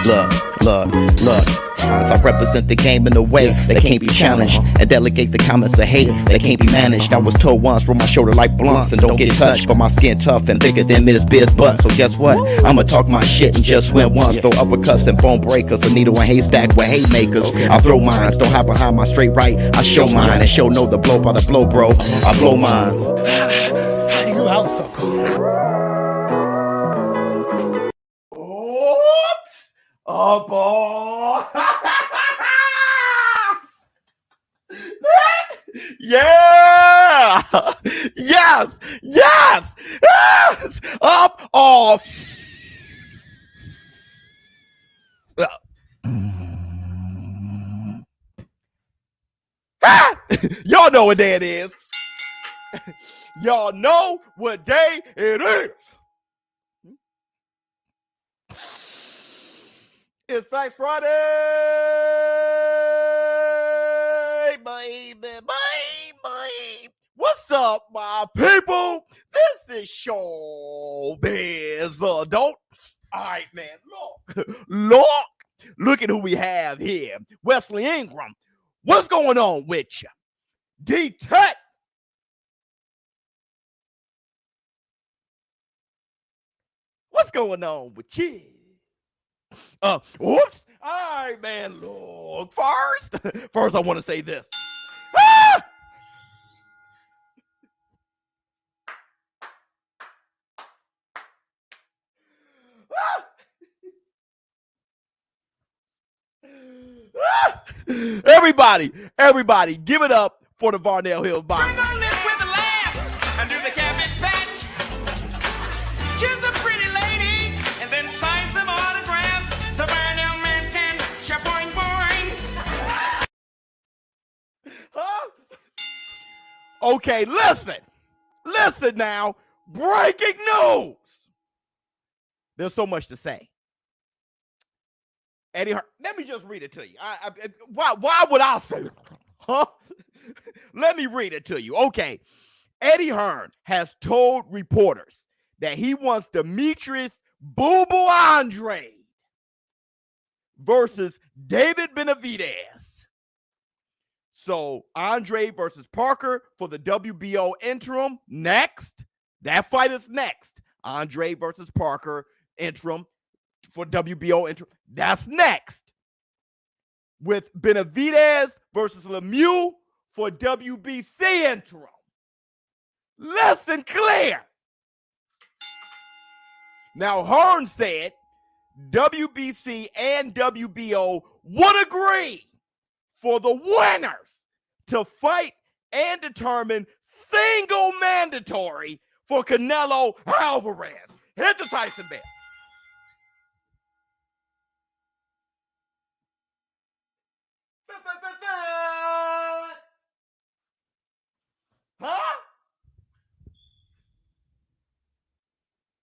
Look. As I represent the game in a way that can't be challenged, and delegate the comments of hate that can't be managed. I was told once, roll my shoulder like blunts and don't get touched, but my skin tough and thicker than Miss Biz butt. So guess what? I'ma talk my shit and just win once. Throw uppercuts and bone breakers, a needle and haystack with hate makers. I throw mines, don't hide behind my straight right. I show mine and show no the blow by the blow, bro. I blow mines. How you out so cool? Oops! Oh boy! Yeah! Yes! Up off. Y'all know what day it is. Y'all know what day it is. It's Thanks Friday, baby. What's up, my people? This is Showbiz, the adult. All right, man. Look at who we have here. Wesley Ingram. What's going on with you? D-Tech. What's going on with you? Oops. All right, man. Look, first I want to say this. Ah! Everybody, give it up for the Varnell Hills Box. We're gonna live with a laugh and do the cabbage patch. She's a pretty lady, and then sign some autographs. The Varnell man can shaboing boing. Huh? Okay, listen now. Breaking news. There's so much to say. Eddie Hearn, let me just read it to you. Why would I say it? Huh? Let me read it to you. Okay. Eddie Hearn has told reporters that he wants Demetrius Boo Boo Andrade versus Andrade-Benavidez. So Andrade versus Parker for the WBO interim next. That fight is next. Andrade versus Parker interim for WBO interim. That's next. With Benavidez versus Lemieux for WBC interim. Listen clear. Now, Hearn said WBC and WBO would agree for the winners to fight and determine single mandatory for Canelo Alvarez. Hit the Tyson bell.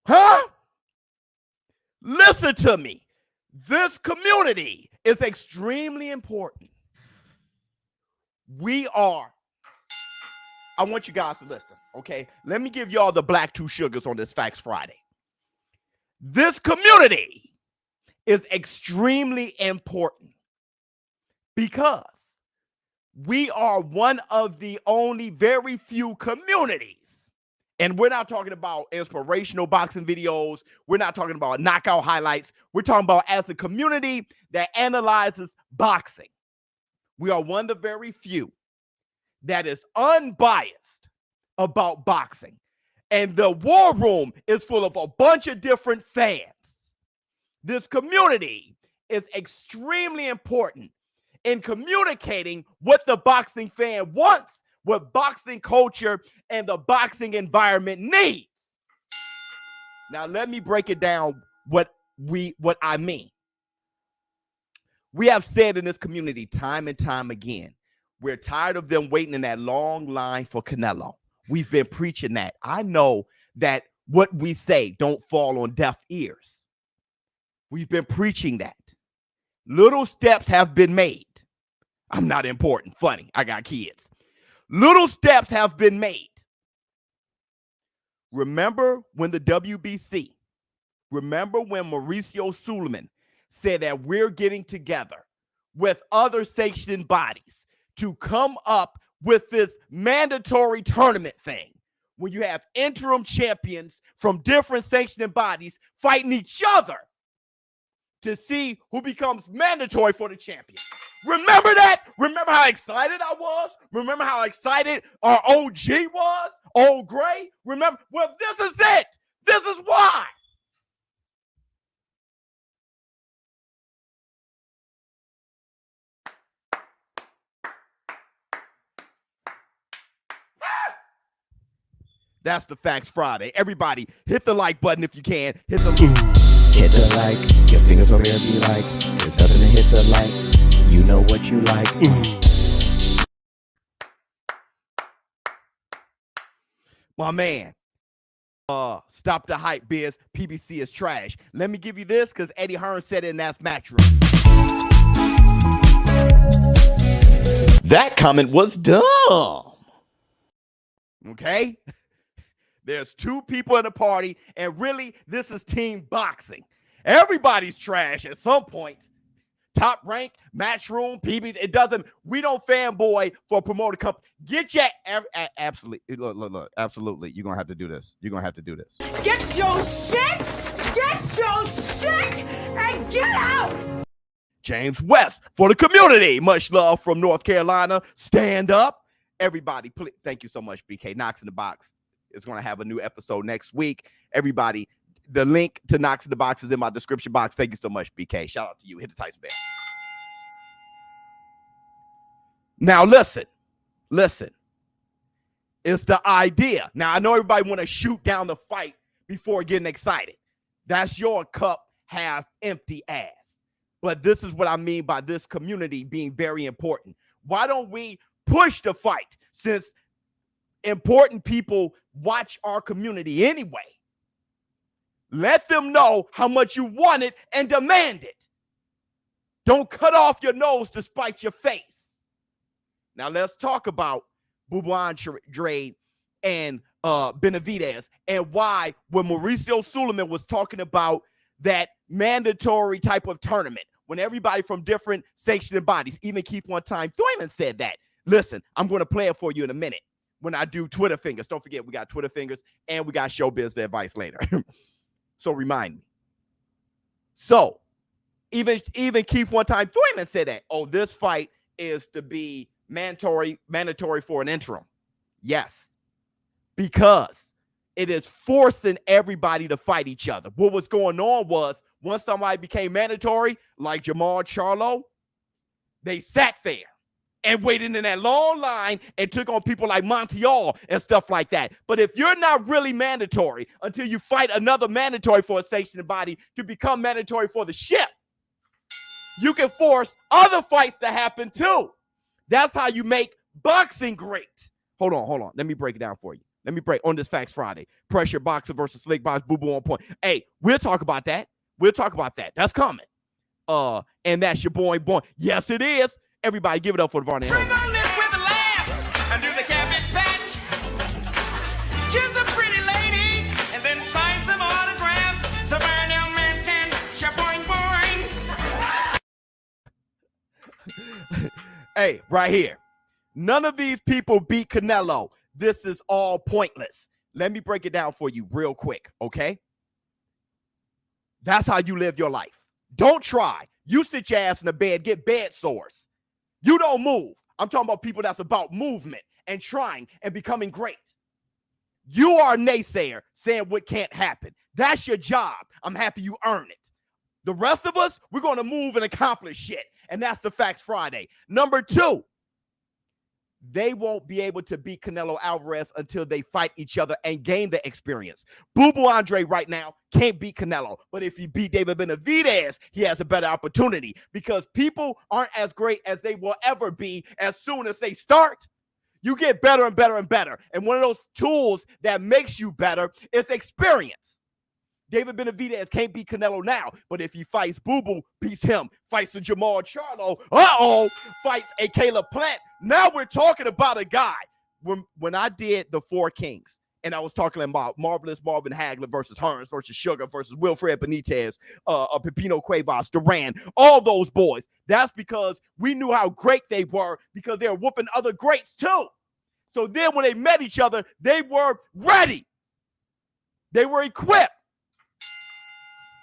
Huh? Listen to me. This community is extremely important. I want you guys to listen, okay? Let me give y'all the black two sugars on this Facts Friday. This community is extremely important because we are one of the only very few communities. And we're not talking about inspirational boxing videos. We're not talking about knockout highlights. We're talking about as a community that analyzes boxing. We are one of the very few that is unbiased about boxing. And the war room is full of a bunch of different fans. This community is extremely important in communicating what the boxing fan wants, what boxing culture and the boxing environment needs. Now, let me break it down what I mean. We have said in this community time and time again, we're tired of them waiting in that long line for Canelo. We've been preaching that. I know that what we say don't fall on deaf ears. We've been preaching that. Little steps have been made. I'm not important. Funny. I got kids. Little steps have been made. Remember when the WBC, remember when Mauricio Suleiman said that we're getting together with other sanctioning bodies to come up with this mandatory tournament thing when you have interim champions from different sanctioning bodies fighting each other to see who becomes mandatory for the champion. Remember that? Remember how excited I was? Remember how excited our OG was? Old Gray? Remember? Well, this is it. This is why. That's the Facts Friday. Everybody, hit the like button if you can. Hit the Hit the like, your fingers over there be like, there's nothing to hit the like, you know what you like. My man, stop the hype, Biz. PBC is trash. Let me give you this because Eddie Hearn said it in that match room. That comment was dumb. Okay? There's two people in the party, and really, this is team boxing. Everybody's trash at some point. Top rank, match room, PB. It doesn't. We don't fanboy for a promoter company. Get your absolutely. Look. Absolutely, you're gonna have to do this. You're gonna have to do this. Get your shit, and get out! James West for the community. Much love from North Carolina. Stand up, everybody. Please. Thank you so much, BK. Knox in the Box is going to have a new episode next week. Everybody, the link to Knox in the Box is in my description box. Thank you so much, BK. Shout out to you. Hit the Tyson bell. Now, listen. It's the idea. Now, I know everybody want to shoot down the fight before getting excited. That's your cup half empty ass. But this is what I mean by this community being very important. Why don't we push the fight since important people watch our community anyway? Let them know how much you want it and demand it. Don't cut off your nose to spite your face. Now let's talk about Andrade and Benavidez and why when Mauricio Suleiman was talking about that mandatory type of tournament, when everybody from different sanctioning bodies, even Keith one time Thurman said that. Listen, I'm going to play it for you in a minute when I do Twitter fingers. Don't forget, we got Twitter fingers and we got Showbiz the advice later. So remind me. So even Keith one time Thurman said that, oh, this fight is to be mandatory for an interim. Yes, because it is forcing everybody to fight each other. What was going on was once somebody became mandatory, like Jamal Charlo, they sat there and waited in that long line and took on people like Montreal and stuff like that. But if you're not really mandatory until you fight another mandatory for a sanctioned body to become mandatory for the ship, you can force other fights to happen too. That's how you make boxing great. Hold on. Let me break it down for you. Let me break on this Facts Friday. Pressure boxer versus slick box, boo-boo on point. Hey, we'll talk about that. That's coming. And that's your boy. Yes, it is. Everybody give it up for the Varney. Bring on this with a laugh and do the cabbage patch. Kiss a pretty lady and then sign some autographs. The Varney Manton, shaboing boing. Hey, right here. None of these people beat Canelo. This is all pointless. Let me break it down for you real quick, okay? That's how you live your life. Don't try. You sit your ass in the bed, get bed sores. You don't move. I'm talking about people that's about movement and trying and becoming great. You are a naysayer saying what can't happen. That's your job. I'm happy you earn it. The rest of us, we're going to move and accomplish shit. And that's the Facts Friday. Number 2, they won't be able to beat Canelo Alvarez until they fight each other and gain the experience. Boo-Boo Andre right now can't beat Canelo. But if he beat David Benavidez, he has a better opportunity because people aren't as great as they will ever be as soon as they start. You get better and better and better. And one of those tools that makes you better is experience. David Benavidez can't beat Canelo now, but if he fights Boo-Boo, beats him, fights a Jamal Charlo, fights a Caleb Plant, now we're talking about a guy. When I did the Four Kings, And I was talking about Marvelous Marvin Hagler versus Hearns versus Sugar versus Wilfred Benitez, Pepino Cuevas, Duran, all those boys. That's because we knew how great they were because they were whooping other greats too. So then when they met each other, they were ready. They were equipped.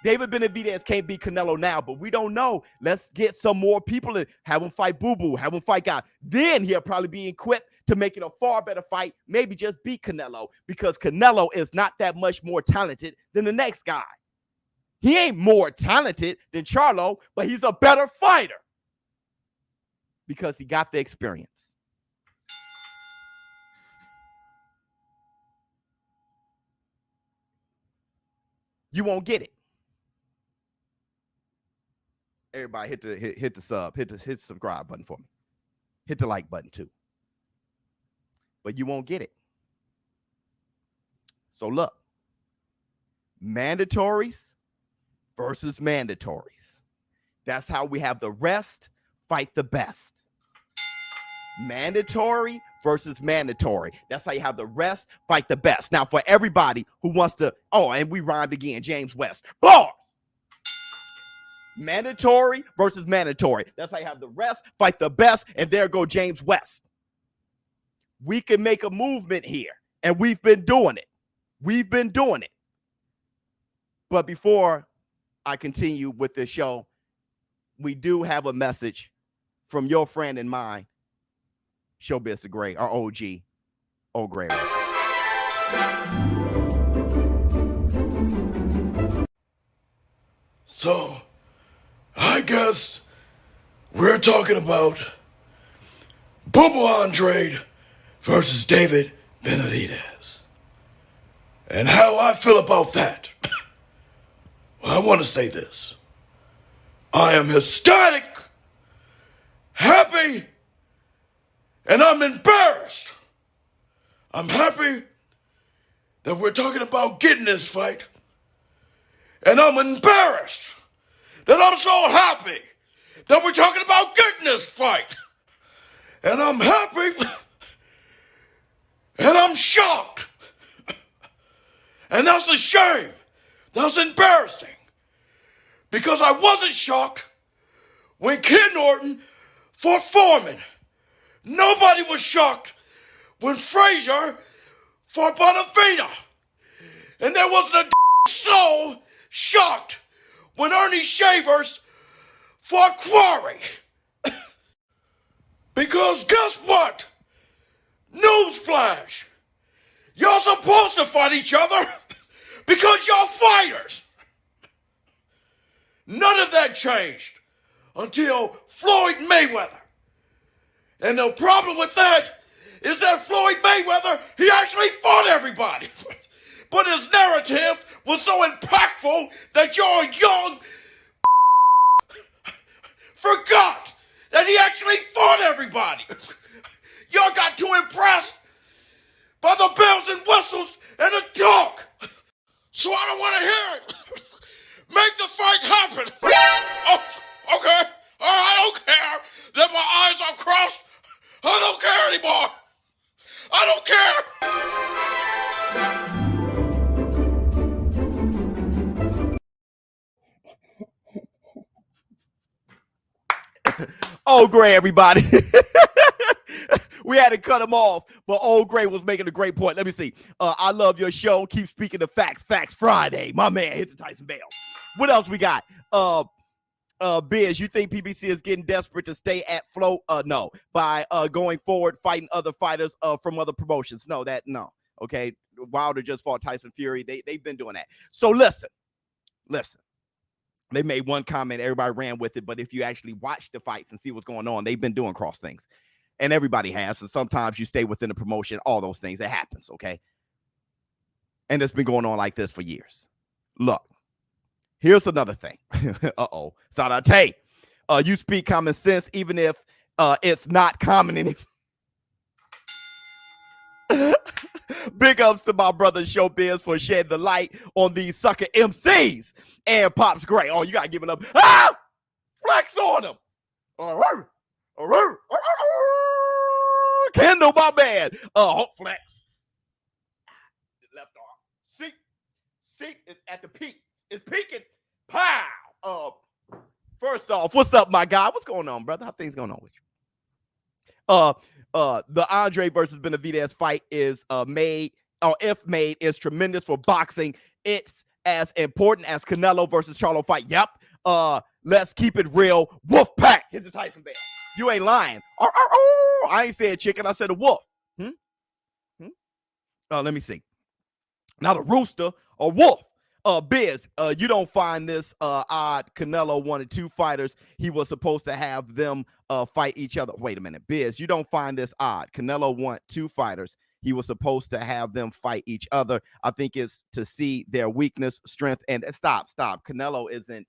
David Benavidez can't beat Canelo now, but we don't know. Let's get some more people and have him fight Boo Boo, have him fight God. Then he'll probably be equipped to make it a far better fight, maybe just beat Canelo, because Canelo is not that much more talented than the next guy. He ain't more talented than Charlo, but he's a better fighter because he got the experience. You won't get it. Everybody hit the subscribe button for me. Hit the like button too. But you won't get it. So look, mandatories versus mandatories. That's how we have the rest fight the best. Mandatory versus mandatory. That's how you have the rest fight the best. Now, for everybody who wants to, and we rhymed again, James West. Bars! Mandatory versus mandatory. That's how you have the rest fight the best, and there go James West. We can make a movement here, and we've been doing it. We've been doing it. But before I continue with this show, we do have a message from your friend and mine, Showbiz the Great, our OG, O'Gray. So, I guess we're talking about Boo Boo Andrade versus David Benavidez. And how I feel about that. Well, I want to say this. I am ecstatic, happy, and I'm embarrassed. I'm happy that we're talking about getting this fight. And I'm embarrassed that I'm so happy that we're talking about getting this fight. And I'm happy and I'm shocked. And that's a shame. That's embarrassing. Because I wasn't shocked when Ken Norton fought Foreman. Nobody was shocked when Frazier fought Bonavina. And there wasn't a soul shocked when Ernie Shavers fought Quarry. Because guess what? Newsflash. Y'all supposed to fight each other because y'all fighters. None of that changed until Floyd Mayweather. And the problem with that is that Floyd Mayweather, he actually fought everybody. But his narrative was so impactful that your young forgot that he actually fought everybody. Y'all got too impressed by the bells and whistles and the talk. So I don't want to hear it. Make the fight happen. Oh, okay. All right, I don't care that my eyes are crossed. I don't care anymore. I don't care. Oh, great, everybody. We had to cut him off, but Old Gray was making a great point. Let me see. I love your show. Keep speaking the facts. Facts Friday. My man hit the Tyson Bell. What else we got? Biz, you think PBC is getting desperate to stay at float? No. By going forward, fighting other fighters from other promotions. No. Okay. Wilder just fought Tyson Fury. They've been doing that. So listen. They made one comment. Everybody ran with it. But if you actually watch the fights and see what's going on, they've been doing cross things. And everybody has. And sometimes you stay within the promotion, all those things. It happens, okay? And it's been going on like this for years. Look, here's another thing. Uh-oh. Sarate. You speak common sense, even if it's not common anymore. Big ups to my brother Showbiz for shedding the light on these sucker MCs. And Pops Gray. Oh, you got to give it up. Ah! Flex on them. All right. Kendall, my man. Flex. See, it's at the peak. It's peaking. Pow. First off, what's up, my guy? What's going on, brother? How things going on with you? The Andre versus Benavidez fight is made, or if made, is tremendous for boxing. It's as important as Canelo versus Charlo fight. Yep. Let's keep it real. Wolf pack. Here's the Tyson bear. You ain't lying. I ain't said chicken. I said a wolf. Let me see. Not a rooster, a wolf. Biz, you don't find this odd. Canelo wanted 2 fighters. He was supposed to have them fight each other. Wait a minute. Biz, you don't find this odd. Canelo want 2 fighters. He was supposed to have them fight each other. I think it's to see their weakness, strength, and stop. Canelo isn't.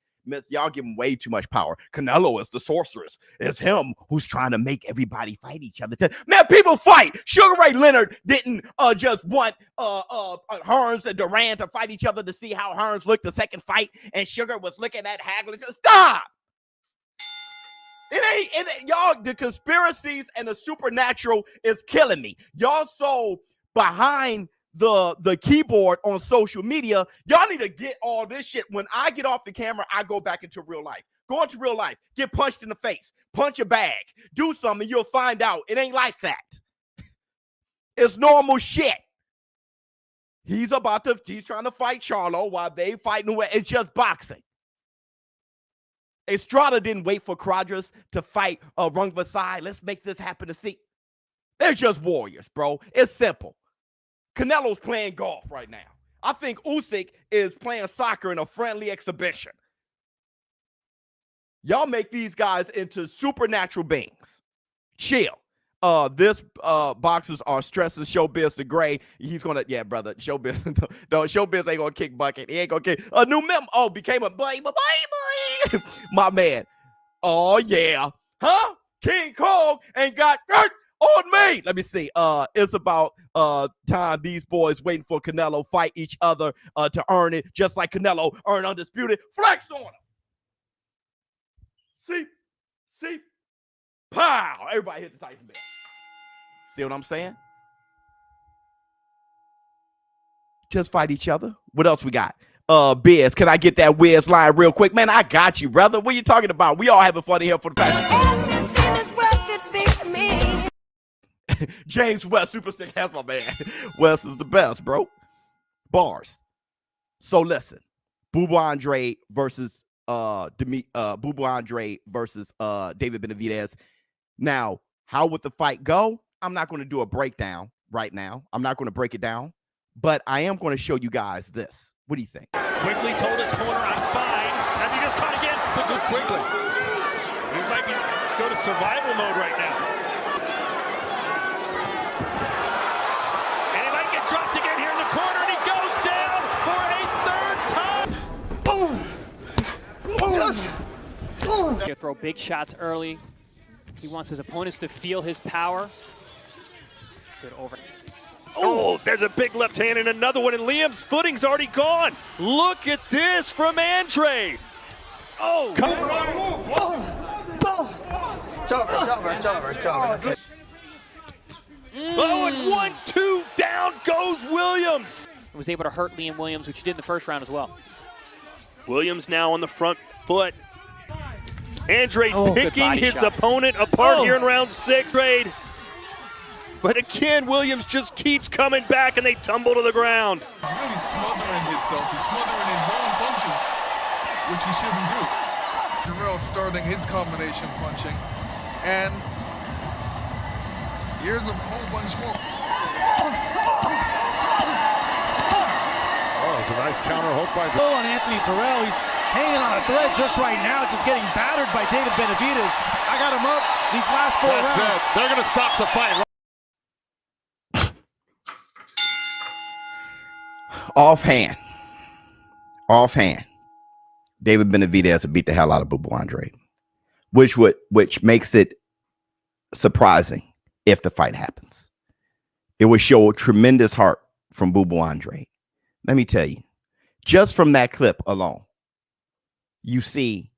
Y'all give him way too much power. Canelo is the sorceress. It's him who's trying to make everybody fight each other. Man, people fight. Sugar Ray Leonard didn't just want Hearns and Duran to fight each other to see how Hearns looked the second fight, and Sugar was looking at Hagler. Just stop. It ain't y'all. The conspiracies and the supernatural is killing me. Y'all so behind the keyboard on social media. Y'all need to get all this shit. When I get off the camera, I go back into real life. Go into real life. Get punched in the face. Punch a bag. Do something. You'll find out. It ain't like that. It's normal shit. He's trying to fight Charlo while they fighting away. It's just boxing. Estrada didn't wait for Quadras to fight Rung Vasai. Let's make this happen to see. They're just warriors, bro. It's simple. Canelo's playing golf right now. I think Usyk is playing soccer in a friendly exhibition. Y'all make these guys into supernatural beings. Chill. This boxers are stressing Showbiz to gray. He's gonna, yeah, brother. Showbiz, Showbiz ain't gonna kick bucket. He ain't gonna kick a new mem. Oh, became a boy. My man. Oh yeah, huh? King Kong ain't got dirt on me. Let me see. It's about time these boys waiting for Canelo fight each other to earn it, just like Canelo earned undisputed. Flex on him. See, pow! Everybody hit the Tyson bell. See what I'm saying? Just fight each other. What else we got? Biz, can I get that Wiz line real quick? Man, I got you, brother. What are you talking about? We all having fun here for the past. James West, Super Stick, that's my man. West is the best, bro. Bars. So listen, Bubu Andrade versus David Benavidez. Now, how would the fight go? I'm not going to do a breakdown right now. I'm not going to break it down, but I am going to show you guys this. What do you think? Quickly told his corner, I'm fine. As he just caught again, but go quickly. He might go to survival mode right now. And he might get dropped again here in the corner, and he goes down for a third time. He'll throw big shots early. He wants his opponents to feel his power. Good over. Oh, there's a big left hand and another one, and Liam's footing's already gone. Look at this from Andrade. Oh, come on. It's over. Oh, and 1-2, down goes Williams. Was able to hurt Liam Williams, which he did in the first round as well. Williams now on the front foot. Andrade good picking body his shot. opponent apart here in round 6. But again, Williams just keeps coming back, and they tumble to the ground. He's really smothering himself. He's smothering his own punches, which he shouldn't do. Jarrell starting his combination punching, and here's a whole bunch more. Oh, it's a nice counter hook by On Anthony Terrell, he's hanging on a thread just right now, just getting battered by David Benavidez. I got him up these last 4 rounds. That's it. They're going to stop the fight. Offhand, David Benavidez beat the hell out of Bubu Andrade, which makes it surprising if the fight happens. It would show a tremendous heart from Bubu Andrade. Let me tell you, just from that clip alone, you see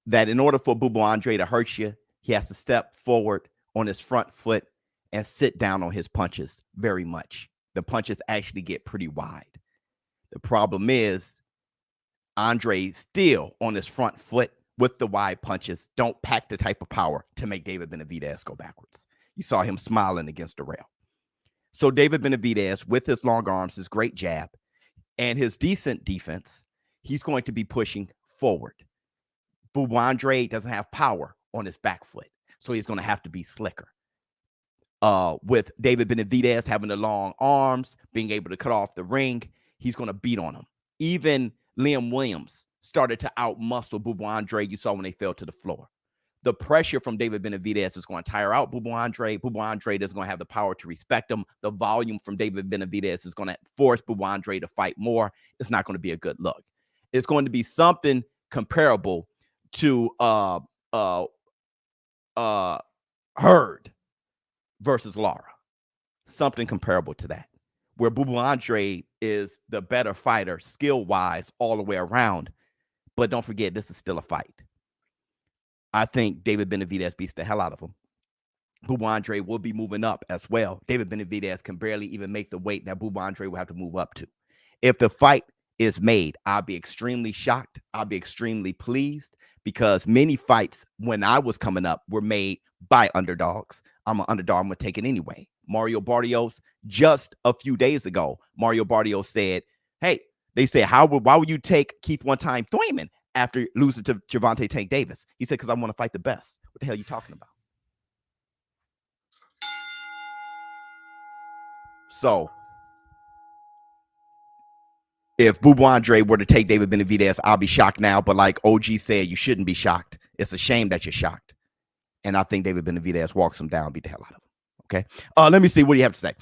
that in order for Bubu Andrade to hurt you, he has to step forward on his front foot and sit down on his punches very much. The punches actually get pretty wide. The problem is Andre still on his front foot with the wide punches don't pack the type of power to make David Benavidez go backwards. You saw him smiling against the rail. So David Benavidez, with his long arms, his great jab, and his decent defense, he's going to be pushing forward. Andre doesn't have power on his back foot, so he's going to have to be slicker. With David Benavidez having the long arms, being able to cut off the ring, he's going to beat on him. Even Liam Williams started to out-muscle Andre, you saw when they fell to the floor. The pressure from David Benavidez is going to tire out Andre. Andre is going to have the power to respect him. The volume from David Benavidez is going to force Andre to fight more. It's not going to be a good look. It's going to be something comparable to Hurd versus Lara. Something comparable to that, where Andre is the better fighter skill-wise all the way around. But don't forget, this is still a fight. I think David Benavidez beats the hell out of him. Andre will be moving up as well. David Benavidez can barely even make the weight that Andre will have to move up to. If the fight is made, I'll be extremely shocked. I'll be extremely pleased, because many fights when I was coming up were made by underdogs. I'm an underdog. I'm going to take it anyway. Mario Barrios, just a few days ago, Mario Barrios said, hey, they said, why would you take Keith one-time Thurman after losing to Gervonta Tank Davis? He said, because I want to fight the best. What the hell are you talking about? So if Andre were to take David Benavidez, I'll be shocked now. But like OG said, you shouldn't be shocked. It's a shame that you're shocked. And I think David Benavidez walks him down, beat the hell out of him. Okay. Let me see. What do you have to say?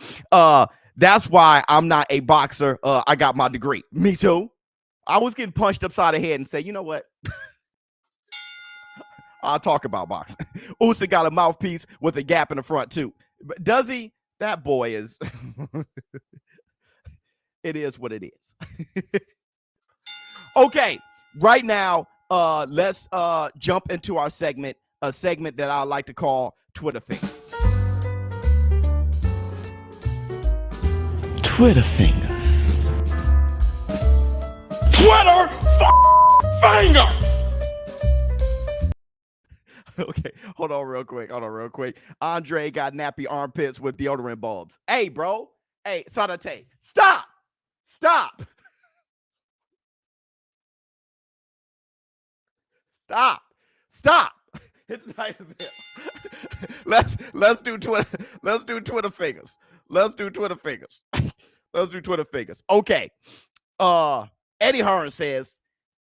That's why I'm not a boxer. I got my degree. Me too. I was getting punched upside the head and say, you know what? I'll talk about boxing. Usyk got a mouthpiece with a gap in the front too. Does he? That boy is. It is what it is. Okay. Right now, let's jump into our segment, a segment that I like to call Twitter Fingers. Twitter Fingers. Twitter fingers. Okay, hold on real quick. Andre got nappy armpits with deodorant bulbs. Hey, bro. Hey, Sadate. Stop. Hit the knife a bit. Let's do Twitter. Let's do Twitter fingers. Okay. Eddie Hearn says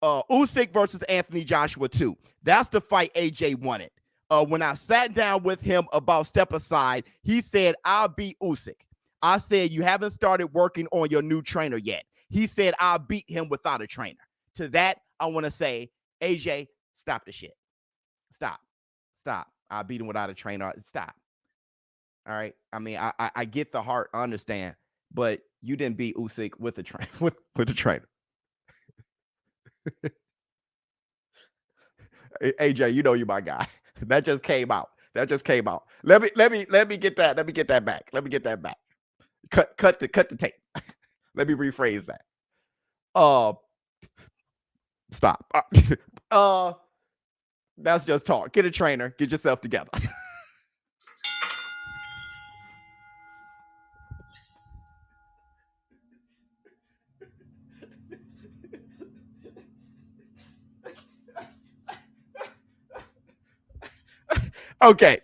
Usyk versus Anthony Joshua 2. That's the fight AJ wanted. When I sat down with him about step aside, he said, I'll beat Usyk. I said, you haven't started working on your new trainer yet. He said, I'll beat him without a trainer. To that, I want to say, AJ, stop the shit. Stop. I'll beat him without a trainer. Stop. All right. I mean, I get the heart. I understand. But you didn't beat Usyk with a trainer. with a trainer. AJ, you know you're my guy. That just came out. Let me get that. Let me get that back. Cut the tape. Let me rephrase that. Stop. That's just talk. Get a trainer. Get yourself together. Okay.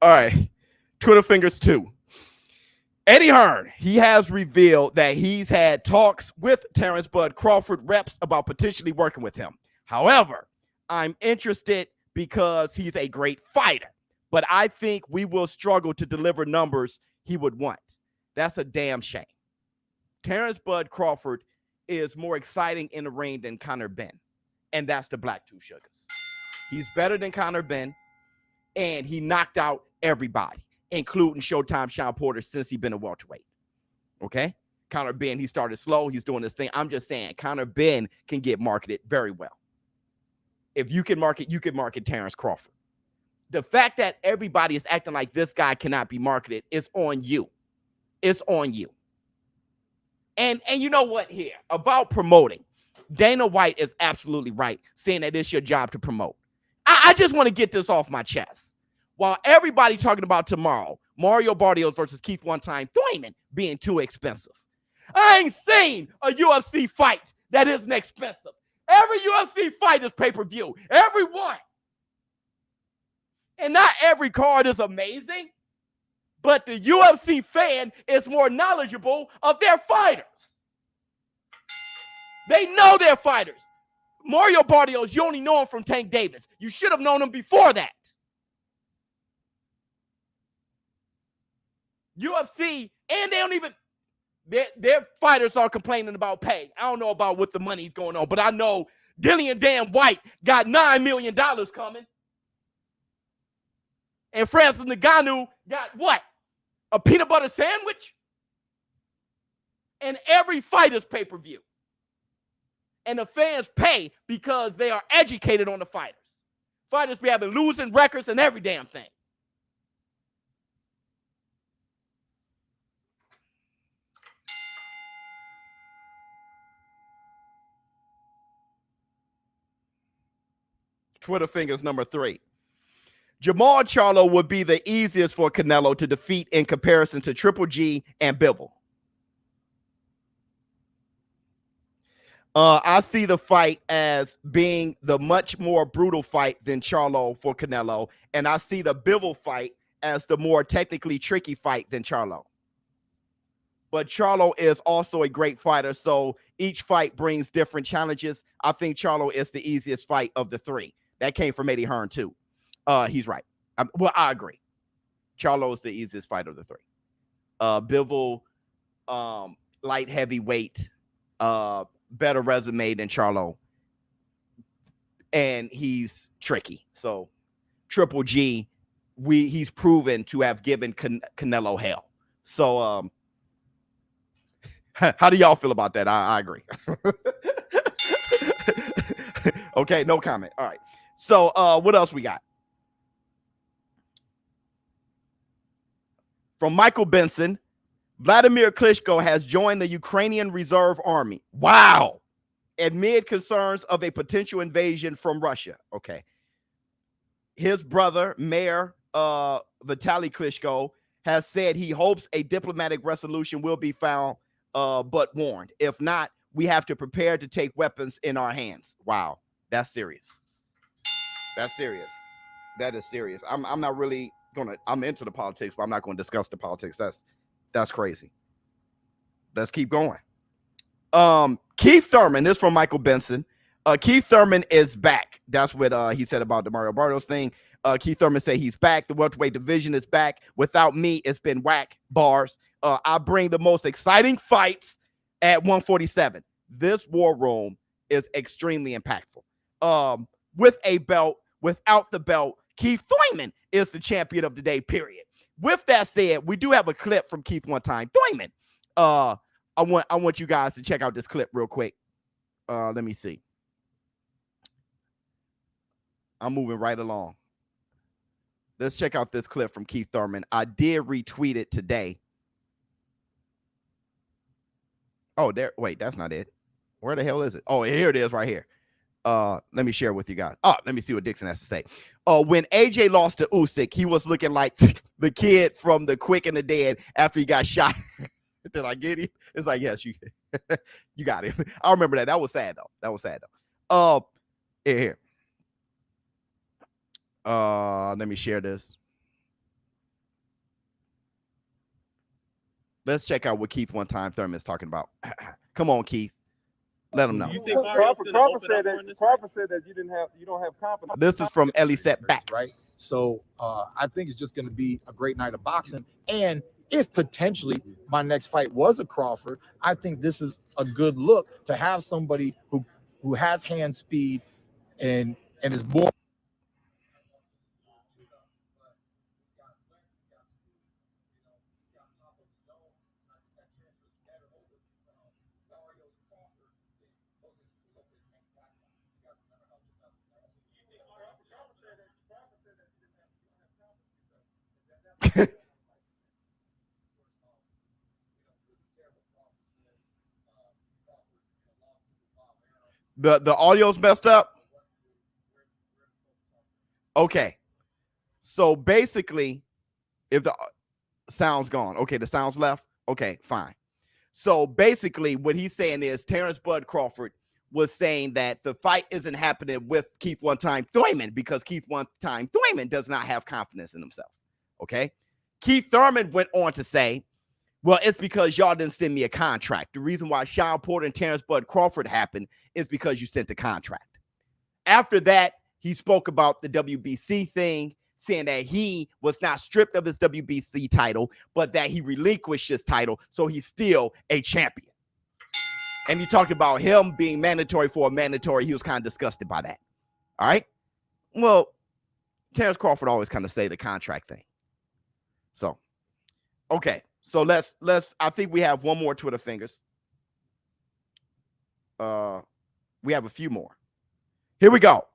All right. Twitter Fingers 2. Eddie Hearn, he has revealed that he's had talks with Terrence Bud Crawford reps about potentially working with him. However, I'm interested because he's a great fighter, but I think we will struggle to deliver numbers he would want. That's a damn shame. Terrence Bud Crawford is more exciting in the ring than Conor Benn, and that's the Black Two Sugars. He's better than Conor Benn, and he knocked out everybody, including Showtime Sean Porter, since he's been a welterweight. Okay? Conor Benn, he started slow. He's doing this thing. I'm just saying, Conor Benn can get marketed very well. If you can market, you can market Terrence Crawford. The fact that everybody is acting like this guy cannot be marketed is on you. It's on you. And you know what here about promoting? Dana White is absolutely right, saying that it's your job to promote. I just want to get this off my chest. While everybody talking about tomorrow, Mario Barrios versus Keith One Time Thurman being too expensive. I ain't seen a UFC fight that isn't expensive. Every UFC fight is pay-per-view. Every one. And not every card is amazing, but the UFC fan is more knowledgeable of their fighters. They know their fighters. Mario Barrios, you only know him from Tank Davis. You should have known him before that. UFC, and they don't even, their fighters are complaining about pay. I don't know about what the money's going on, but I know Dillian Dan White got $9 million coming. And Francis Ngannou got what? A peanut butter sandwich? And every fight is pay-per-view. And the fans pay because they are educated on the fighters. Fighters be having losing records and every damn thing. Twitter fingers number 3. Jamal Charlo would be the easiest for Canelo to defeat in comparison to Triple G and Bivol. I see the fight as being the much more brutal fight than Charlo for Canelo, and I see the Bivol fight as the more technically tricky fight than Charlo. But Charlo is also a great fighter, so each fight brings different challenges. I think Charlo is the easiest fight of the 3. That came from Eddie Hearn, too. He's right. I agree. Charlo is the easiest fight of the 3. Bivol, light heavyweight, better resume than Charlo. And he's tricky. So Triple G, he's proven to have given Canelo hell. So how do y'all feel about that? I agree. Okay, no comment. All right. So what else we got? From Michael Benson, Vladimir Klitschko has joined the Ukrainian Reserve Army. Wow. Amid concerns of a potential invasion from Russia. Okay. His brother, Mayor Vitaly Klitschko, has said he hopes a diplomatic resolution will be found, but warned. If not, we have to prepare to take weapons in our hands. Wow. That's serious. That's serious. That is serious. I'm not really I'm into the politics, but I'm not going to discuss the politics. That's crazy. Let's keep going. Keith Thurman, this is from Michael Benson. Keith Thurman is back. That's what he said about the Mario Barrios thing. Keith Thurman said he's back. The welterweight division is back. Without me, it's been whack bars. I bring the most exciting fights at 147. This war room is extremely impactful. With a belt, without the belt, Keith Thurman is the champion of the day, period. With that said, we do have a clip from Keith One Time Thurman. I want you guys to check out this clip real quick. Let me see. I'm moving right along. Let's check out this clip from Keith Thurman. I did retweet it today. Oh, there. Wait, that's not it. Where the hell is it? Oh, here it is right here. Let me share it with you guys. Oh, let me see what Dixon has to say. When AJ lost to Usyk, he was looking like the kid from The Quick and the Dead after he got shot. Did I get him? It's like, yes, you you got him. I remember that. That was sad though. Here. Let me share this. Let's check out what Keith One Time Thurman is talking about. Come on, Keith. Let him know. You think Crawford said that you don't have confidence. This is from Ellie Set Back. Right. So I think it's just going to be a great night of boxing. And if potentially my next fight was a Crawford, I think this is a good look to have somebody who has hand speed and is born. The audio's messed up. Okay. So basically, if the sound's gone, okay, the sound's left. Okay, fine. So basically, what he's saying is Terrence Bud Crawford was saying that the fight isn't happening with Keith One-Time Thurman because Keith One-Time Thurman does not have confidence in himself. Okay. Keith Thurman went on to say, well, it's because y'all didn't send me a contract. The reason why Sean Porter and Terrence Bud Crawford happened is because you sent a contract. After that, he spoke about the WBC thing, saying that he was not stripped of his WBC title, but that he relinquished his title, so he's still a champion. And he talked about him being mandatory for a mandatory. He was kind of disgusted by that. All right? Well, Terrence Crawford always kind of say the contract thing. So, okay. So let's I think we have one more Twitter fingers. We have a few more. Here we go.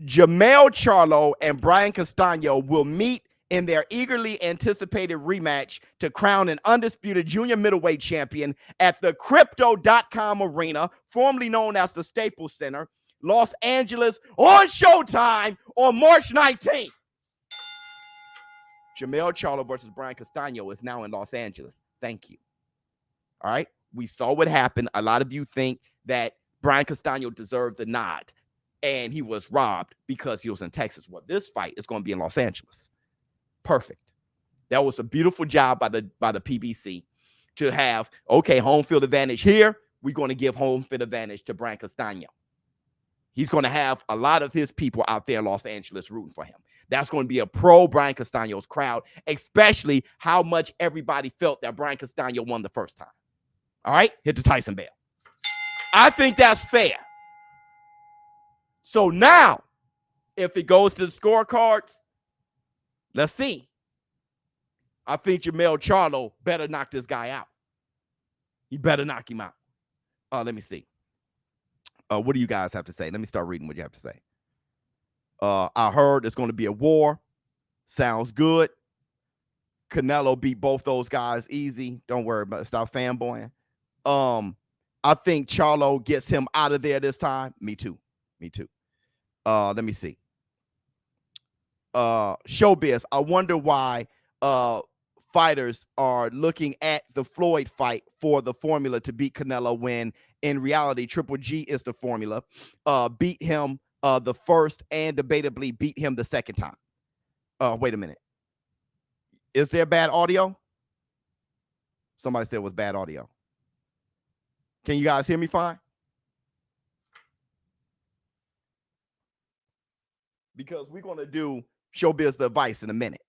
Jermell Charlo and Brian Castano will meet in their eagerly anticipated rematch to crown an undisputed junior middleweight champion at the Crypto.com Arena, formerly known as the Staples Center, Los Angeles, on Showtime on March 19th. Jermell Charlo versus Brian Castano is now in Los Angeles. Thank you. All right. We saw what happened. A lot of you think that Brian Castano deserved the nod and he was robbed because he was in Texas. Well, this fight is going to be in Los Angeles. Perfect. That was a beautiful job by the PBC to have, okay, home field advantage here. We're going to give home field advantage to Brian Castano. He's going to have a lot of his people out there in Los Angeles rooting for him. That's going to be a pro Brian Castano's crowd, especially how much everybody felt that Brian Castano won the first time. All right, hit the Tyson bell. I think that's fair. So now, if it goes to the scorecards, let's see. I think Jermell Charlo better knock this guy out. He better knock him out. Let me see. What do you guys have to say? Let me start reading what you have to say. I heard it's going to be a war. Sounds good. Canelo beat both those guys easy. Don't worry about it. Stop fanboying. I think Charlo gets him out of there this time. Me too. Me too. Let me see. Showbiz. I wonder why fighters are looking at the Floyd fight for the formula to beat Canelo when in reality Triple G is the formula. Beat him the first and debatably beat him the second time. Wait a minute. Is there bad audio? Somebody said it was bad audio. Can you guys hear me fine? Because we're going to do Showbiz the advice in a minute.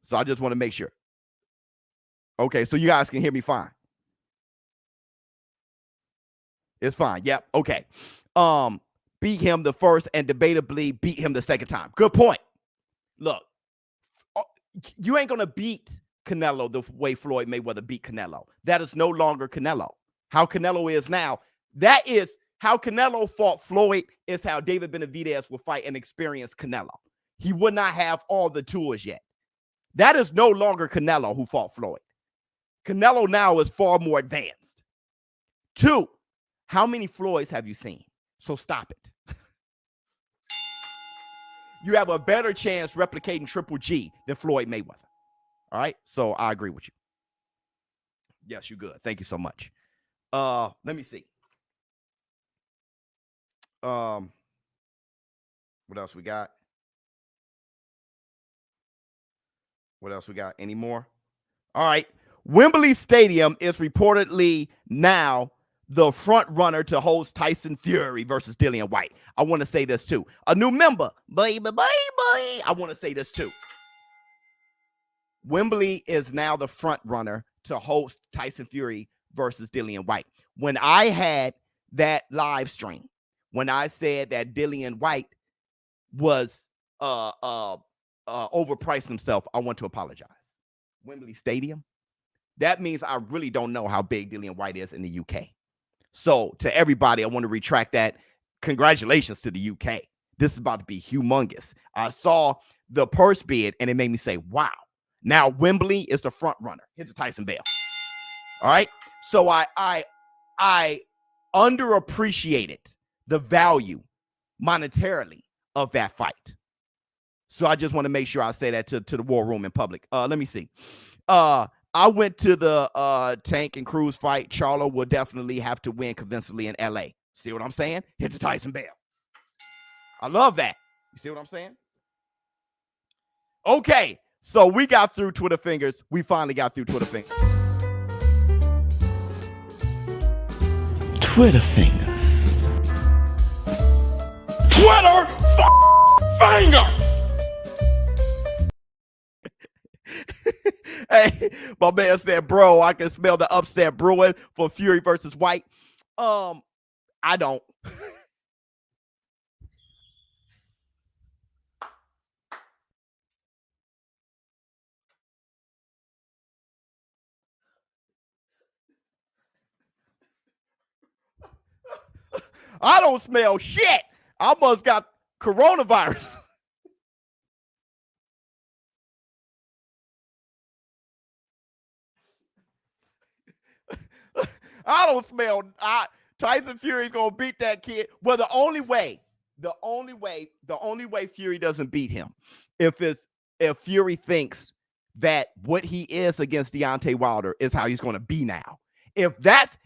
So I just want to make sure. Okay, so you guys can hear me fine. It's fine. Yep. Okay. Beat him the first and debatably beat him the second time. Good point. Look, you ain't going to beat Canelo the way Floyd Mayweather beat Canelo. That is no longer Canelo. How Canelo is now, that is how Canelo fought Floyd is how David Benavidez will fight an experienced Canelo. He would not have all the tools yet. That is no longer Canelo who fought Floyd. Canelo now is far more advanced. 2, how many Floyds have you seen? So stop it. You have a better chance replicating Triple G than Floyd Mayweather. All right? So I agree with you. Yes, you're good. Thank you so much. Let me see. What else we got? What else we got? Any more? All right. Wembley Stadium is reportedly now the front runner to host Tyson Fury versus Dillian White. I want to say this too. A new member, baby. I want to say this too. Wembley is now the front runner to host Tyson Fury versus Dillian White. When I had that live stream, when I said that Dillian White was overpriced himself, I want to apologize. Wembley Stadium. That means I really don't know how big Dillian White is in the UK. So to everybody, I want to retract that. Congratulations to the UK. This is about to be humongous. I saw the purse bid and it made me say, wow. Now Wembley is the front runner. Hit the Tyson bell. All right. So I underappreciated the value monetarily of that fight. So I just want to make sure I say that to the war room in public. Let me see. I went to the Tank and Cruz fight. Charlo will definitely have to win convincingly in LA. See what I'm saying? Hit the Tyson bell. I love that. You see what I'm saying? Okay, so we got through Twitter fingers. We finally got through Twitter fingers. Twitter fingers. Twitter fingers. Hey, my man said, bro, I can smell the upset brewing for Fury versus White. I don't. I don't smell shit. I must got coronavirus. I don't smell. Tyson Fury's gonna beat that kid. Well, the only way Fury doesn't beat him if Fury thinks that what he is against Deontay Wilder is how he's gonna be now. If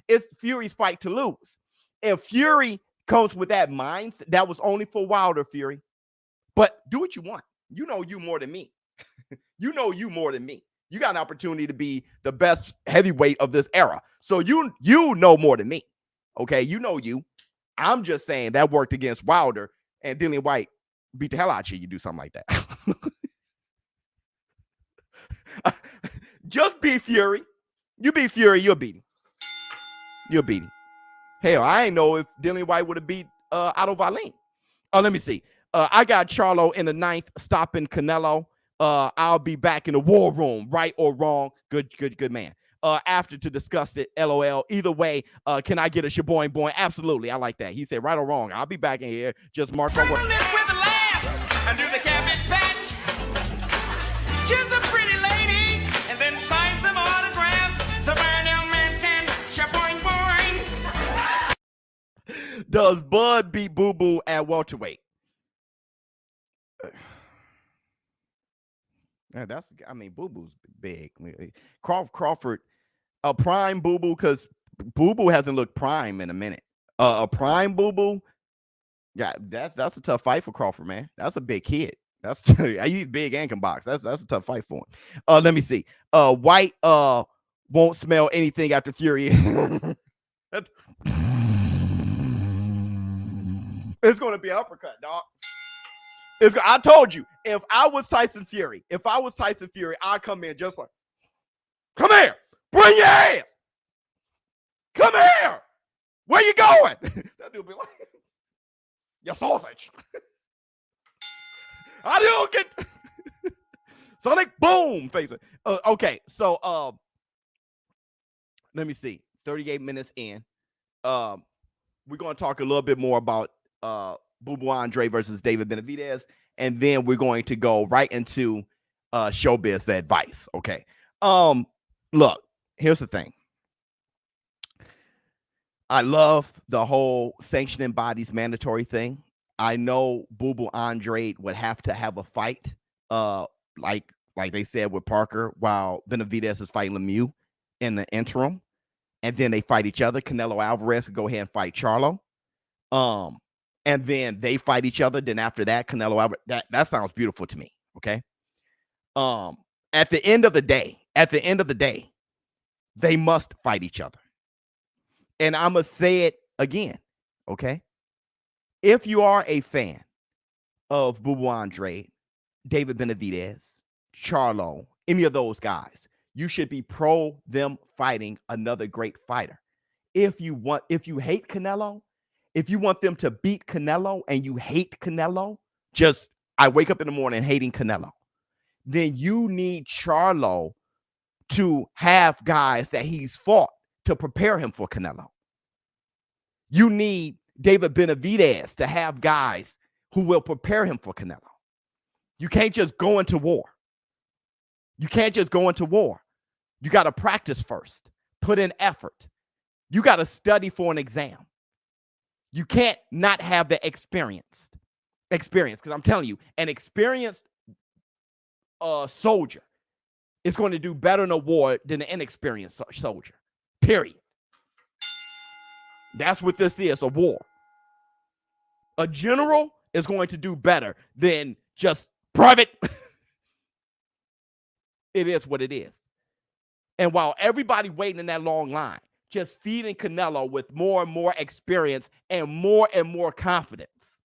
it's Fury's fight to lose. If Fury comes with that mindset, that was only for Wilder, Fury. But do what you want. You know you more than me. You know you more than me. You got an opportunity to be the best heavyweight of this era. So you know more than me. Okay, you know you. I'm just saying that worked against Wilder, and Dillian White beat the hell out of you. You do something like that. Just beat Fury. You beat Fury, you'll beat him. You'll beat him. Hell, I ain't know if Dillian White would have beat Otto Wallin. Oh, let me see. I got Charlo in the 9th, stopping Canelo. I'll be back in the war room, right or wrong. Good man. After to discuss it, LOL. Either way, can I get a shaboing boing? Absolutely, I like that. He said right or wrong. I'll be back in here. Just mark my word. With a laugh under the cabbage patch. She's a pretty lady, and then signs some autographs. The Burnell man can shaboing boing. Does Bud beat Boo Boo at welterweight? Yeah, Boo Boo's big. Crawford, a prime Boo Boo, because Boo Boo hasn't looked prime in a minute. A prime Boo Boo, yeah, that's a tough fight for Crawford, man. That's a big kid. He's big and can box. That's a tough fight for him. Let me see. White won't smell anything after Fury. It's gonna be an uppercut, dog. I told you, if I was Tyson Fury, I'd come in just like, come here, bring your ass. Come here. Where you going? That dude be like, your sausage. I don't get Sonic boom face it. Okay, so let me see. 38 minutes in. We're gonna talk a little bit more about Boo Boo Andrade versus David Benavidez, and then we're going to go right into Showbiz advice. Okay. Look, here's the thing. I love the whole sanctioning bodies mandatory thing. I know Boo Boo Andrade would have to have a fight, like they said with Parker, while Benavidez is fighting Lemieux in the interim, and then they fight each other. Canelo Alvarez could go ahead and fight Charlo. And then they fight each other. Then after that, Canelo Alvarez, that sounds beautiful to me. Okay. At the end of the day, they must fight each other. And I'm going to say it again. Okay. If you are a fan of Boo Boo Andrade, David Benavidez, Charlo, any of those guys, you should be pro them fighting another great fighter. If you hate Canelo, if you want them to beat Canelo and you hate Canelo, I wake up in the morning hating Canelo, then you need Charlo to have guys that he's fought to prepare him for Canelo. You need David Benavidez to have guys who will prepare him for Canelo. You can't just go into war. You got to practice first, put in effort. You got to study for an exam. You can't not have the experience. Because I'm telling you, an experienced soldier is going to do better in a war than an inexperienced soldier. Period. That's what this is, a war. A general is going to do better than just private. It is what it is. And while everybody waiting in that long line, just feeding Canelo with more and more experience and more confidence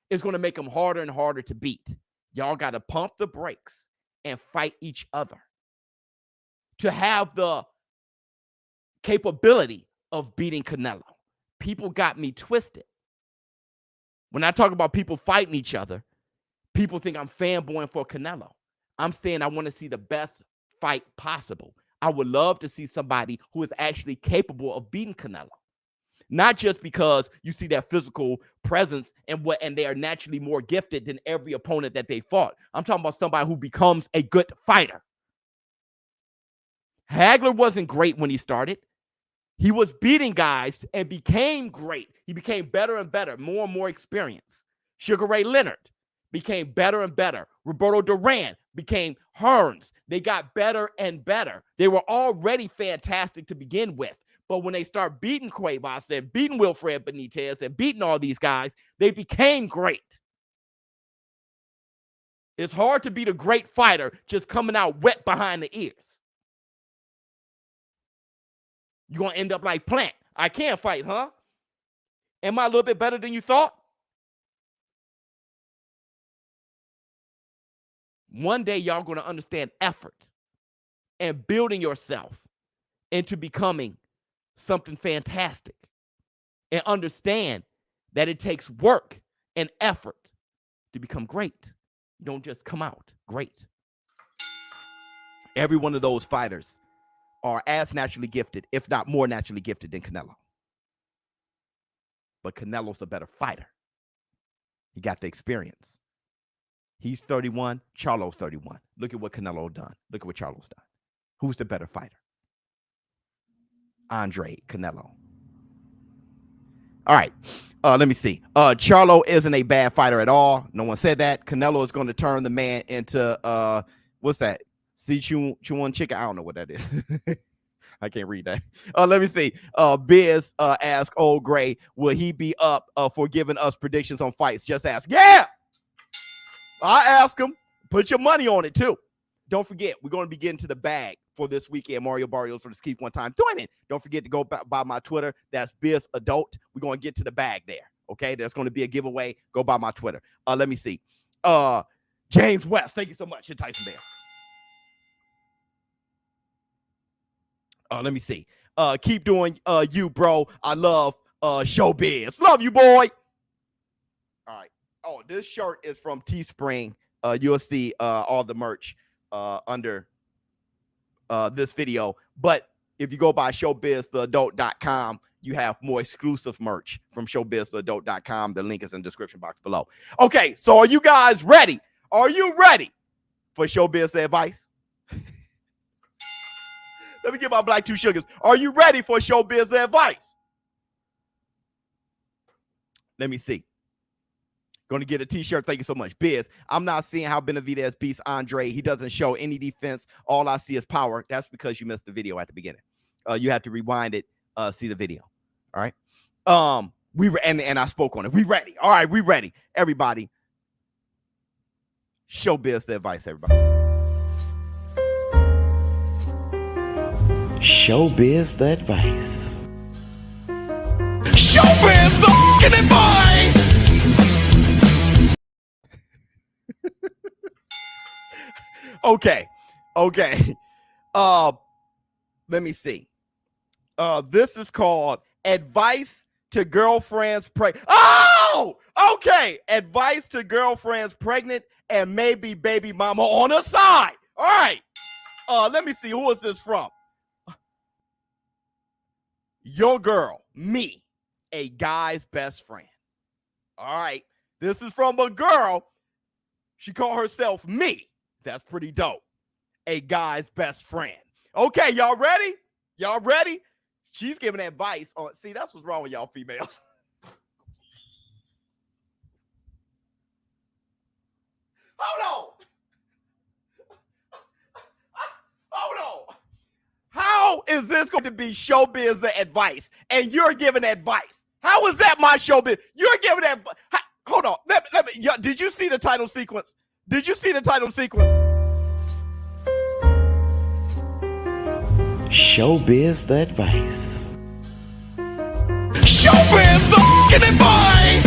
is going to make him harder and harder to beat. Y'all got to pump the brakes and fight each other to have the capability of beating Canelo. People got me twisted. When I talk about people fighting each other, people think I'm fanboying for Canelo. I'm saying I want to see the best fight possible. I would love to see somebody who is actually capable of beating Canelo. Not just because you see their physical presence and they are naturally more gifted than every opponent that they fought. I'm talking about somebody who becomes a good fighter. Hagler wasn't great when he started. He was beating guys and became great. He became better and better, more and more experience. Sugar Ray Leonard became better and better. Roberto Duran became Hearns. They got better and better. They were already fantastic to begin with. But when they start beating Cuevas and beating Wilfred Benitez and beating all these guys, they became great. It's hard to beat a great fighter just coming out wet behind the ears. You're going to end up like Plant. I can't fight, huh? Am I a little bit better than you thought? One day, y'all going to understand effort and building yourself into becoming something fantastic and understand that it takes work and effort to become great. You don't just come out great. Every one of those fighters are as naturally gifted, if not more naturally gifted than Canelo. But Canelo's a better fighter. He got the experience. He's 31, Charlo's 31. Look at what Canelo done. Look at what Charlo's done. Who's the better fighter? Andre, Canelo. All right, let me see. Charlo isn't a bad fighter at all. No one said that. Canelo is going to turn the man into, what's that? Sichuan chicken? I don't know what that is. I can't read that. Let me see. Biz asked Old Gray, will he be up for giving us predictions on fights? Just ask. Yeah! I ask him. Put your money on it, too. Don't forget, we're going to be getting to the bag for this weekend. Mario Barrios for the Keep One Time. Join in. Don't forget to go by my Twitter. That's Biz Adult. We're going to get to the bag there. Okay? There's going to be a giveaway. Go by my Twitter. Let me see. James West, thank you so much. And Tyson Bell. Let me see. Keep doing you, bro. I love Showbiz. Love you, boy. All right. Oh, this shirt is from Teespring. You'll see all the merch under this video. But if you go by showbiztheadult.com, you have more exclusive merch from showbiztheadult.com. The link is in the description box below. Okay, so are you guys ready? Are you ready for Showbiz advice? Let me get my Black Two Sugars. Are you ready for Showbiz advice? Let me see. Going to get a t-shirt. Thank you so much. Biz, I'm not seeing how Benavidez beats Andre. He doesn't show any defense. All I see is power. That's because you missed the video at the beginning. You have to rewind it, see the video. All right. And I spoke on it. We ready. All right, we ready. Everybody. Showbiz the advice, everybody. Showbiz the advice. Showbiz the fucking advice! Okay. Let me see. This is called Advice to Girlfriends Pregnant. Oh, okay. Advice to girlfriends pregnant and maybe baby mama on the side. All right. Let me see. Who is this from? Your girl, me, a guy's best friend. All right. This is from a girl. She called herself me. That's pretty dope. A guy's best friend. Okay, y'all ready? Y'all ready? She's giving advice on. See, that's what's wrong with y'all females. Hold on. How is this going to be showbiz advice and you're giving advice? How is that my showbiz? You're giving advice. Hold on. Let me. Did you see the title sequence? Did you see the title sequence? Showbiz the advice. Showbiz the fucking advice.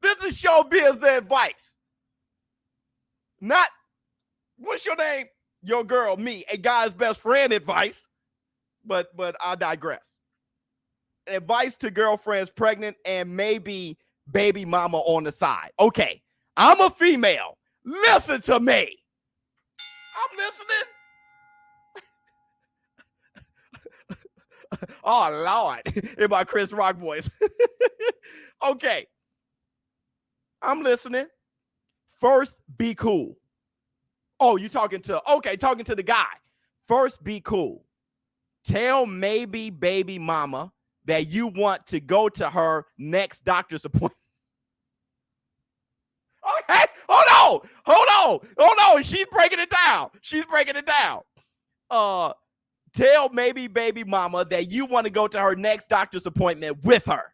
This is showbiz the advice. Not, what's your name? Your girl, me, a guy's best friend advice. But I digress. Advice to girlfriends pregnant and maybe baby mama on the side. Okay, I'm a female. Listen to me. I'm listening. Oh, Lord. In my Chris Rock voice. Okay. I'm listening. First, be cool. Oh, you talking to the guy. First, be cool. Tell maybe baby mama that you want to go to her next doctor's appointment. Okay, hold on. She's breaking it down. Tell maybe baby mama that you want to go to her next doctor's appointment with her.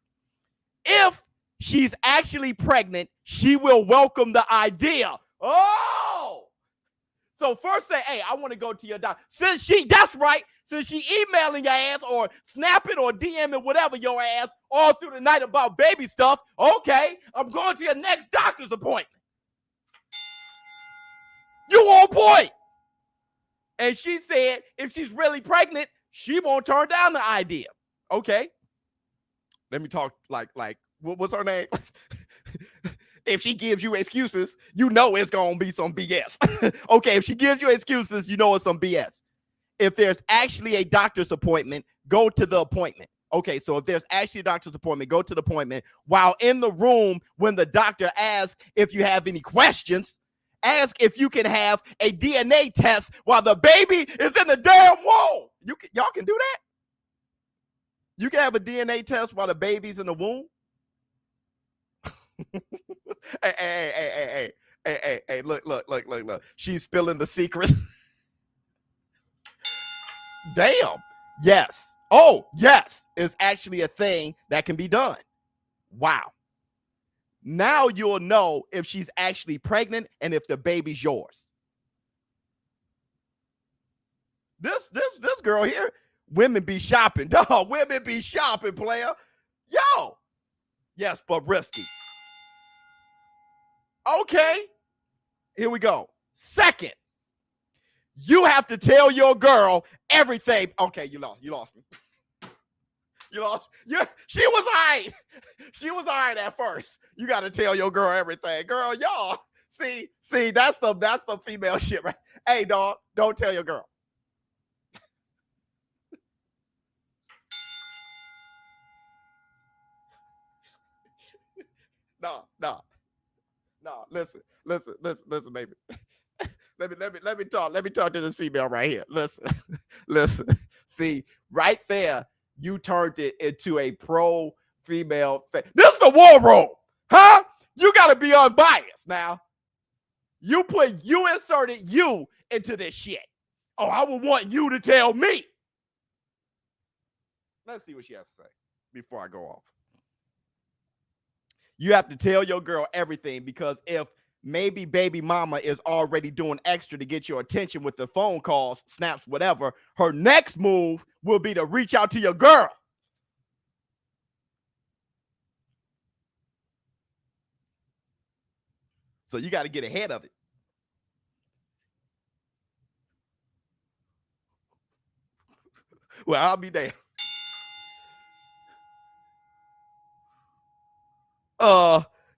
If she's actually pregnant, she will welcome the idea. Oh! So first say, hey, I want to go to your doctor. Since she emailing your ass or snapping or DMing whatever your ass all through the night about baby stuff, okay, I'm going to your next doctor's appointment. You on point. And she said if she's really pregnant, she won't turn down the idea. Okay. Let me talk like what's her name? If she gives you excuses, you know it's going to be some BS. Okay, if she gives you excuses, you know it's some BS. If there's actually a doctor's appointment, go to the appointment. Okay, so if there's actually a doctor's appointment, go to the appointment. While in the room, when the doctor asks if you have any questions, ask if you can have a DNA test while the baby is in the damn womb. Y'all can do that? You can have a DNA test while the baby's in the womb? Hey, look. She's spilling the secret. Damn. Yes. Oh, yes. It's actually a thing that can be done. Wow. Now you'll know if she's actually pregnant and if the baby's yours. This girl here, women be shopping. Dog, women be shopping, player. Yo. Yes, but risky. Okay, here we go. Second, you have to tell your girl everything. Okay, you lost me. You lost. She was all right. She was all right at first. You got to tell your girl everything. Girl, y'all, see, that's some female shit, right? Hey, dog, don't tell your girl. No. Listen, baby. Let me talk to this female right here. Listen. See, right there, you turned it into a pro female. This is the war room, huh? You got to be unbiased now. You inserted you into this shit. Oh, I would want you to tell me. Let's see what she has to say before I go off. You have to tell your girl everything, because if maybe baby mama is already doing extra to get your attention with the phone calls, snaps, whatever, her next move will be to reach out to your girl. So you got to get ahead of it. Well, I'll be there.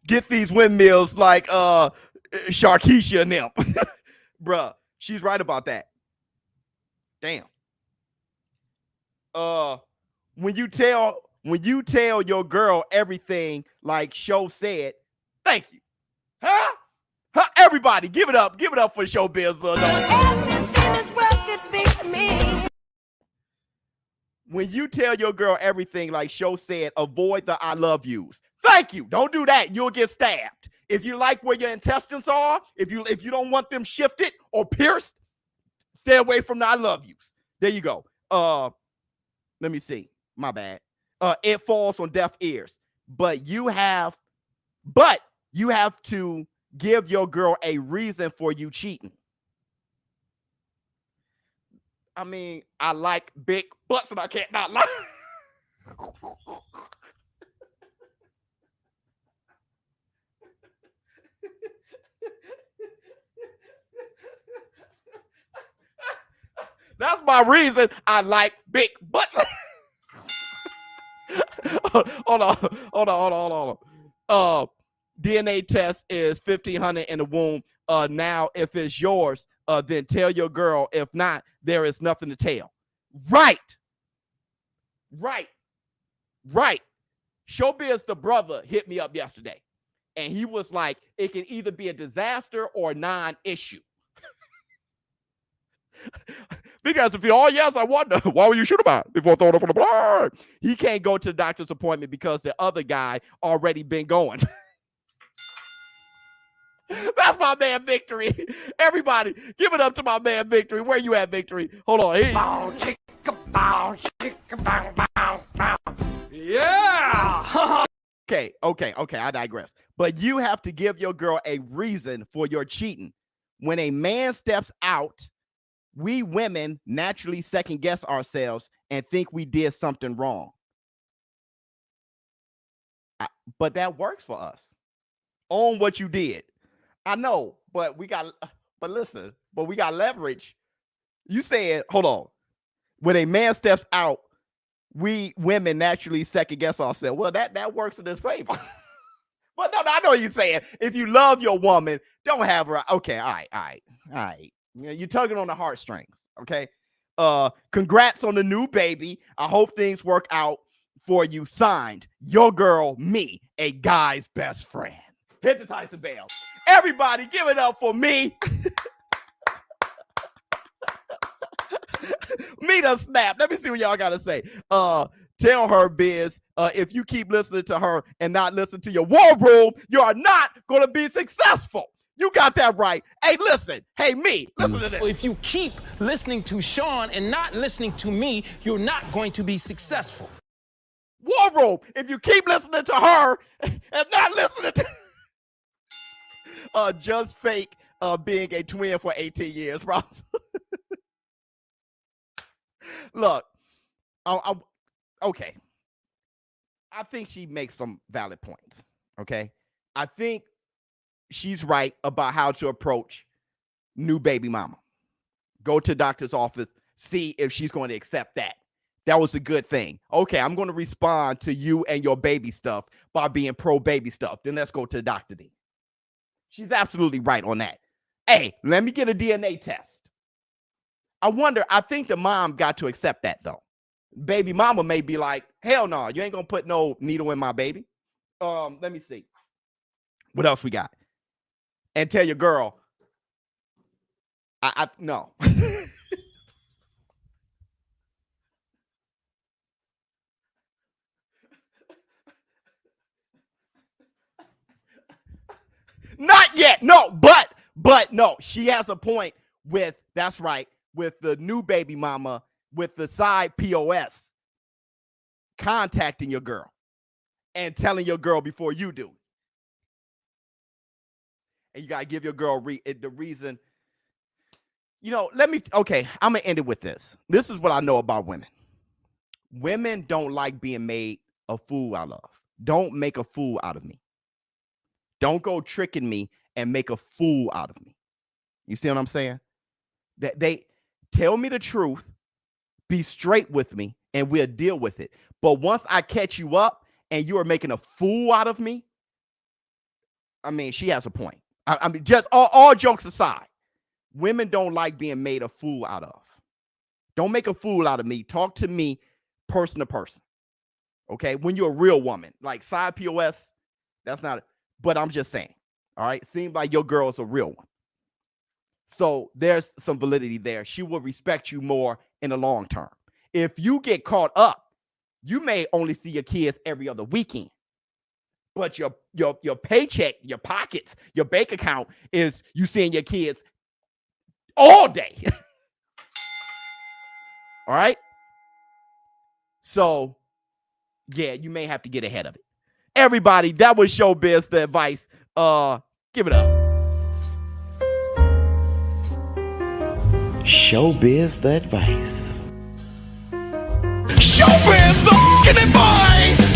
Get these windmills like Sharkeisha and them. Bruh, she's right about that. Damn. When you tell your girl everything like Show said, thank you. Huh? Everybody, give it up for Showbiz. When you tell your girl everything like Show said, avoid the I love yous. Thank you. Don't do that. You'll get stabbed. If you like where your intestines are, if you don't want them shifted or pierced, stay away from the I love yous. There you go. Let me see. My bad. It falls on deaf ears. But you have to give your girl a reason for you cheating. I mean, I like big butts and I can't not lie. That's my reason I like big butt. Hold on. DNA test is $1,500 in the womb. Now, if it's yours, then tell your girl. If not, there is nothing to tell. Right. ShowBizz, the brother, hit me up yesterday, and he was like, it can either be a disaster or a non-issue. Because if you, oh yes, I wonder, why would you shoot about before throwing up on the block? He can't go to the doctor's appointment because the other guy already been going. That's my man Victory. Everybody, give it up to my man Victory. Where you at, Victory? Hold on. Hey. Bow, chicka, bow, chicka, bow, bow, bow. Yeah. Okay. I digress. But you have to give your girl a reason for your cheating. When a man steps out, we women naturally second guess ourselves and think we did something wrong. But that works for us. Own what you did. I know, but we got leverage. You said, hold on. When a man steps out, we women naturally second guess ourselves. Well, that works in his favor. But no, I know what you're saying. If you love your woman, don't have her. Okay, all right. You're tugging on the heartstrings, okay? Congrats on the new baby. I hope things work out for you. Signed, your girl, me, a guy's best friend. Hit the Tyson bell. Everybody, give it up for me. Me to snap. Let me see what y'all got to say. Tell her, Biz, if you keep listening to her and not listen to your war room, you are not going to be successful. You got that right. Hey, listen. Hey, me. Listen to this. If you keep listening to Sean and not listening to me, you're not going to be successful. War room. If you keep listening to her and not listening to just fake being a twin for 18 years, bro. Look, okay. I think she makes some valid points. Okay. I think she's right about how to approach new baby mama. Go to doctor's office, see if she's going to accept that. That was a good thing. Okay, I'm going to respond to you and your baby stuff by being pro-baby stuff. Then let's go to the doctor then. She's absolutely right on that. Hey, let me get a DNA test. I think the mom got to accept that, though. Baby mama may be like, hell no, you ain't going to put no needle in my baby. Let me see. What else we got? And tell your girl, no. Not yet. No, but no, she has a point with, that's right, with the new baby mama, with the side POS contacting your girl and telling your girl before you do. And you got to give your girl the reason. You know, I'm going to end it with this. This is what I know about women. Women don't like being made a fool out of. Don't make a fool out of me. Don't go tricking me and make a fool out of me. You see what I'm saying? That they tell me the truth, be straight with me, and we'll deal with it. But once I catch you up and you are making a fool out of me, I mean, she has a point. I mean, just all jokes aside, women don't like being made a fool out of. Don't make a fool out of me. Talk to me person to person. Okay? When you're a real woman, like side POS, that's not, but I'm just saying. All right? Seems like your girl is a real one. So there's some validity there. She will respect you more in the long term. If you get caught up, you may only see your kids every other weekend. but your paycheck, your pockets, your bank account is you seeing your kids all day. All right. So, yeah, you may have to get ahead of it. Everybody, that was Showbiz, the advice. Give it up. Showbiz, the advice. Showbiz, the fucking advice.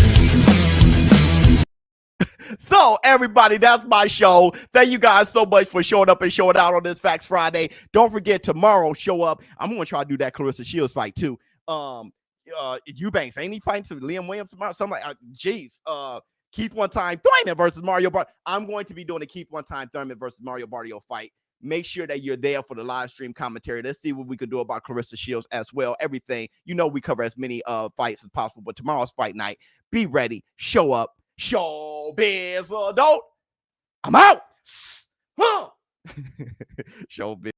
So, everybody, that's my show. Thank you guys so much for showing up and showing out on this Facts Friday. Don't forget, tomorrow, show up. I'm going to try to do that Clarissa Shields fight, too. Eubanks, ain't he fighting to Liam Williams tomorrow? Something like, Keith One Time Thurman versus Mario Barrio. I'm going to be doing a Keith One Time Thurman versus Mario Barrio fight. Make sure that you're there for the live stream commentary. Let's see what we can do about Clarissa Shields as well. Everything, we cover as many fights as possible. But tomorrow's fight night, be ready, show up, Showbiz for adult. I'm out. Showbiz.